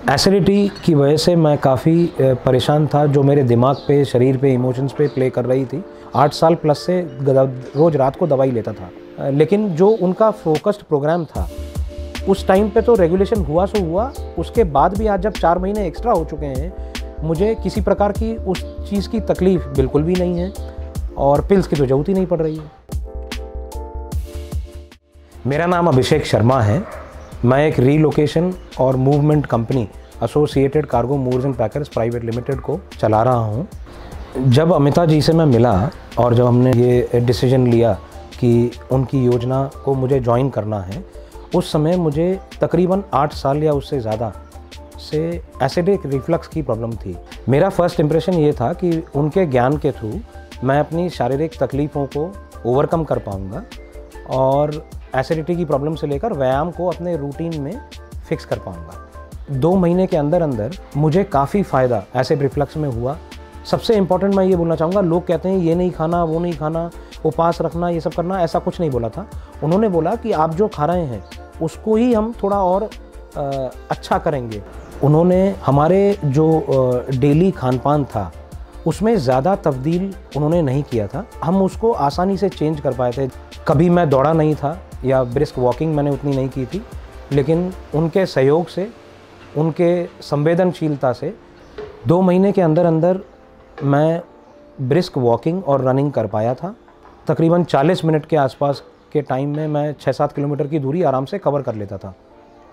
Acidity की वजह से मैं काफ़ी परेशान था, जो मेरे दिमाग पे, शरीर पे, इमोशंस पे प्ले कर रही थी। 8 साल प्लस से रोज़ रात को दवाई लेता था, लेकिन जो उनका फोकस्ड प्रोग्राम था उस टाइम पे तो रेगुलेशन हुआ सो हुआ। उसके बाद भी आज जब 4 महीने एक्स्ट्रा हो चुके हैं, मुझे किसी प्रकार की उस चीज़ की तकलीफ़ बिल्कुल भी नहीं है और पिल्स की तो ज़रूरत ही नहीं पड़ रही है। मेरा नाम अभिषेक शर्मा है। मैं एक रीलोकेशन और movement company associated cargo moves and packers private limited को चला रहा हूँ। जब अमिता जी से मैं मिला और जब हमने ये डिसीजन लिया कि उनकी योजना को मुझे ज्वाइन करना है, उस समय मुझे तकरीबन 8 साल या उससे ज़्यादा से एसिडिक रिफ्लक्स की प्रॉब्लम थी। मेरा फर्स्ट इम्प्रेशन ये था कि उनके ज्ञान के थ्रू मैं अपनी शारीरिक तकलीफ़ों को ओवरकम कर पाऊँगा और एसिडिटी की प्रॉब्लम से लेकर व्यायाम को अपने रूटीन में फिक्स कर पाऊँगा। 2 महीने के अंदर अंदर मुझे काफ़ी फ़ायदा एसिड रिफ्लक्स में हुआ। सबसे इम्पॉर्टेंट मैं ये बोलना चाहूँगा, लोग कहते हैं ये नहीं खाना, वो नहीं खाना, उपवास रखना, ये सब करना, ऐसा कुछ नहीं बोला था। उन्होंने बोला कि आप जो खा रहे हैं उसको ही हम थोड़ा और अच्छा करेंगे। उन्होंने हमारे जो डेली खान पान था उसमें ज़्यादा तब्दील उन्होंने नहीं किया था। हम उसको आसानी से चेंज कर पाए थे। कभी मैं दौड़ा नहीं था या ब्रिस्क वॉकिंग मैंने उतनी नहीं की थी, लेकिन उनके सहयोग से, उनके संवेदनशीलता से 2 महीने के अंदर अंदर मैं ब्रिस्क वॉकिंग और रनिंग कर पाया था। तकरीबन 40 मिनट के आसपास के टाइम में मैं 6-7 किलोमीटर की दूरी आराम से कवर कर लेता था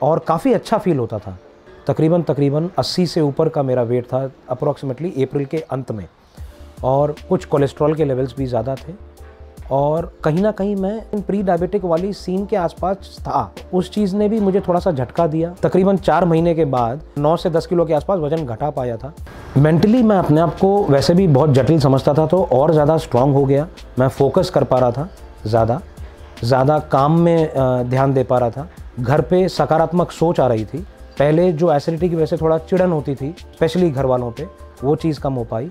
और काफ़ी अच्छा फील होता था। तकरीबन 80 से ऊपर का मेरा वेट था अप्रॉक्सीमेटली अप्रैल के अंत में, और कुछ कोलेस्ट्रॉल के लेवल्स भी ज़्यादा थे और कहीं ना कहीं मैं प्री डायबिटिक वाली सीन के आसपास था। उस चीज़ ने भी मुझे थोड़ा सा झटका दिया। तकरीबन 4 महीने के बाद 9 से 10 किलो के आसपास वज़न घटा पाया था। मेंटली मैं अपने आप को वैसे भी बहुत जटिल समझता था, तो और ज़्यादा स्ट्रांग हो गया। मैं फोकस कर पा रहा था, ज़्यादा काम में ध्यान दे पा रहा था। घर पे सकारात्मक सोच आ रही थी। पहले जो एसिडिटी की वजह से थोड़ा चिड़न होती थी, स्पेशली घर वालों पे, वो चीज़ कम हो पाई।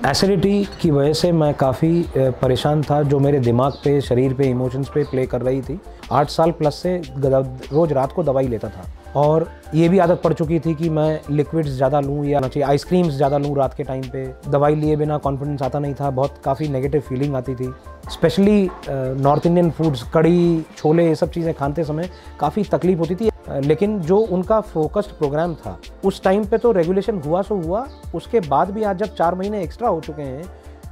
एसिडिटी की वजह से मैं काफ़ी परेशान था, जो मेरे दिमाग पे, शरीर पे, इमोशंस पे प्ले कर रही थी। 8 साल प्लस से रोज़ रात को दवाई लेता था और ये भी आदत पड़ चुकी थी कि मैं लिक्विड्स ज़्यादा लूँ या आइसक्रीम्स ज़्यादा लूँ रात के टाइम पे। दवाई लिए बिना कॉन्फिडेंस आता नहीं था, बहुत काफ़ी नेगेटिव फीलिंग आती थी। स्पेशली नॉर्थ इंडियन फूड्स, कड़ी, छोले, ये सब चीज़ें खाते समय काफ़ी तकलीफ होती थी। लेकिन जो उनका फोकस्ड प्रोग्राम था उस टाइम पे तो रेगुलेशन हुआ सो हुआ। उसके बाद भी आज जब 4 महीने एक्स्ट्रा हो चुके हैं,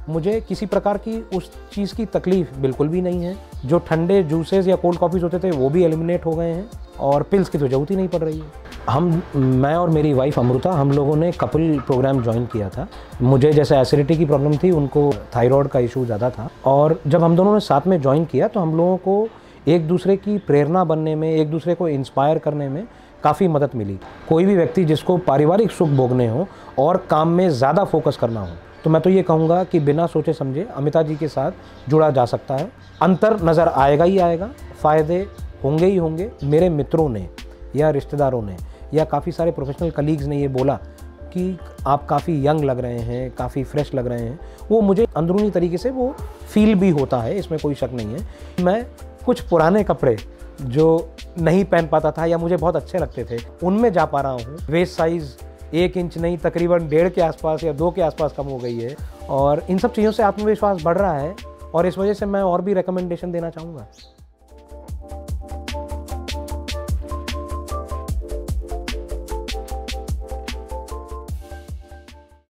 मुझे किसी प्रकार की उस चीज़ की तकलीफ़ बिल्कुल भी नहीं है। जो ठंडे जूसेस या कोल्ड कॉफ़ीज़ होते थे वो भी एलिमिनेट हो गए हैं और पिल्स की तो ज़रूरत ही नहीं पड़ रही है। मैं और मेरी वाइफ अमृता, हम लोगों ने कपल प्रोग्राम ज्वाइन किया था। मुझे जैसे एसिडिटी की प्रॉब्लम थी, उनको थायराइड का इशू ज़्यादा था, और जब हम दोनों ने साथ में ज्वाइन किया तो हम लोगों को एक दूसरे की प्रेरणा बनने में, एक दूसरे को इंस्पायर करने में काफ़ी मदद मिली। कोई भी व्यक्ति जिसको पारिवारिक सुख भोगने हो और काम में ज़्यादा फोकस करना हो, तो मैं तो ये कहूँगा कि बिना सोचे समझे अमिता जी के साथ जुड़ा जा सकता है। अंतर नज़र आएगा ही आएगा, फ़ायदे होंगे ही होंगे। मेरे मित्रों ने या रिश्तेदारों ने या काफ़ी सारे प्रोफेशनल कलीग्स ने ये बोला कि आप काफ़ी यंग लग रहे हैं, काफ़ी फ्रेश लग रहे हैं। वो मुझे अंदरूनी तरीके से वो फील भी होता है, इसमें कोई शक नहीं है। मैं कुछ पुराने कपड़े जो नहीं पहन पाता था या मुझे बहुत अच्छे लगते थे, उनमें जा पा रहा हूँ। वेस्ट साइज़ 1 इंच नहीं, तकरीबन 1.5 के आसपास या 2 के आसपास कम हो गई है, और इन सब चीज़ों से आत्मविश्वास बढ़ रहा है और इस वजह से मैं और भी रिकमेंडेशन देना चाहूँगा।